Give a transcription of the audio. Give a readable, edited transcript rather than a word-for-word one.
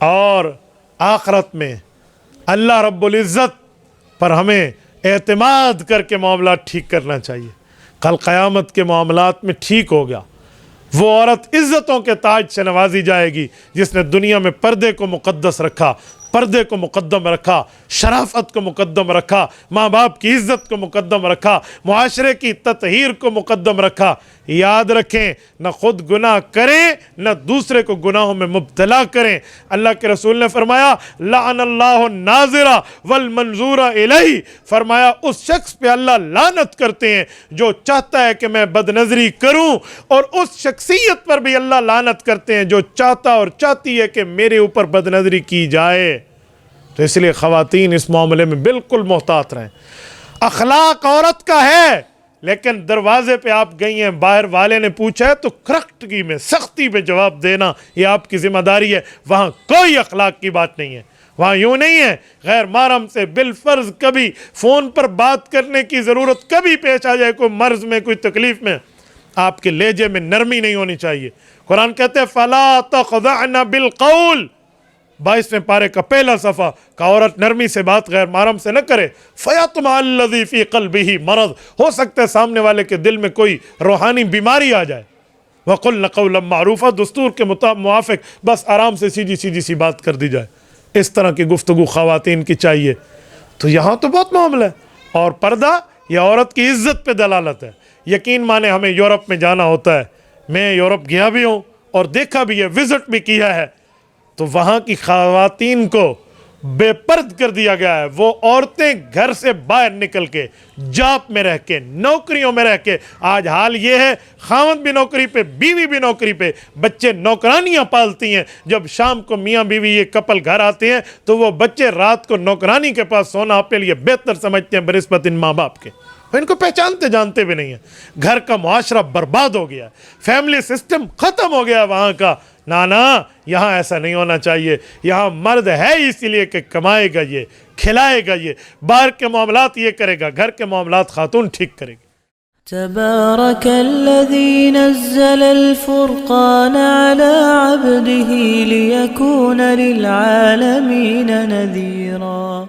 اور آخرت میں اللہ رب العزت پر ہمیں اعتماد کر کے معاملات ٹھیک کرنا چاہیے. کل قیامت کے معاملات میں ٹھیک ہو گیا. وہ عورت عزتوں کے تاج سے نوازی جائے گی جس نے دنیا میں پردے کو مقدس رکھا، پردے کو مقدم رکھا، شرافت کو مقدم رکھا، ماں باپ کی عزت کو مقدم رکھا، معاشرے کی تطہیر کو مقدم رکھا. یاد رکھیں، نہ خود گناہ کریں نہ دوسرے کو گناہوں میں مبتلا کریں. اللہ کے رسول نے فرمایا لعن اللہ الناظر والمنظور الیہ، فرمایا اس شخص پہ اللہ لعنت کرتے ہیں جو چاہتا ہے کہ میں بد نظری کروں، اور اس شخصیت پر بھی اللہ لعنت کرتے ہیں جو چاہتا اور چاہتی ہے کہ میرے اوپر بد نظری کی جائے. تو اس لیے خواتین اس معاملے میں بالکل محتاط رہیں. اخلاق عورت کا ہے، لیکن دروازے پہ آپ گئی ہیں، باہر والے نے پوچھا ہے تو کرکٹگی میں، سختی میں جواب دینا یہ آپ کی ذمہ داری ہے. وہاں کوئی اخلاق کی بات نہیں ہے. وہاں یوں نہیں ہے غیر محرم سے بالفرض کبھی فون پر بات کرنے کی ضرورت کبھی پیش آ جائے، کوئی مرض میں، کوئی تکلیف میں، آپ کے لہجے میں نرمی نہیں ہونی چاہیے. قرآن کہتے ہیں فَلَا تَخْضَعْنَ بِالْقَوْلِ، 22ویں پارے کا پہلا صفحہ، کہ عورت نرمی سے بات غیر محرم سے نہ کرے. فَيَطْمَعَ الَّذِي فِي قَلْبِهِ مرض، ہو سکتا ہے سامنے والے کے دل میں کوئی روحانی بیماری آ جائے. وَقُلْنَ قَوْلًا مَعْرُوفًا، دستور کے موافق بس آرام سے سیدھی سیدھی سی بات کر دی جائے. اس طرح کی گفتگو خواتین کی چاہیے. تو یہاں تو بہت معاملہ ہے. اور پردہ یہ عورت کی عزت پہ دلالت ہے. یقین مانے ہمیں یورپ میں جانا ہوتا ہے، میں یورپ گیا بھی ہوں اور دیکھا بھی ہے، وزٹ بھی کیا ہے، تو وہاں کی خواتین کو بے پرد کر دیا گیا ہے. وہ عورتیں گھر سے باہر نکل کے، جاب میں رہ کے، نوکریوں میں رہ کے، آج حال یہ ہے خاوند بھی نوکری پہ، بیوی بھی نوکری پہ، بچے نوکرانیاں پالتی ہیں. جب شام کو میاں بیوی یہ کپل گھر آتے ہیں تو وہ بچے رات کو نوکرانی کے پاس سونا اپنے لیے بہتر سمجھتے ہیں بنسبت ان ماں باپ کے. ان کو پہچانتے جانتے بھی نہیں ہیں. گھر کا معاشرہ برباد ہو گیا، فیملی سسٹم ختم ہو گیا وہاں کا. نانا یہاں ایسا نہیں ہونا چاہیے. یہاں مرد ہے اسی لیے کہ کمائے گا، یہ کھلائے گا، یہ باہر کے معاملات یہ کرے گا، گھر کے معاملات خاتون ٹھیک کرے گی. تبارك الذي نزل الفرقان على عبده ليكون للعالمين نذيرا.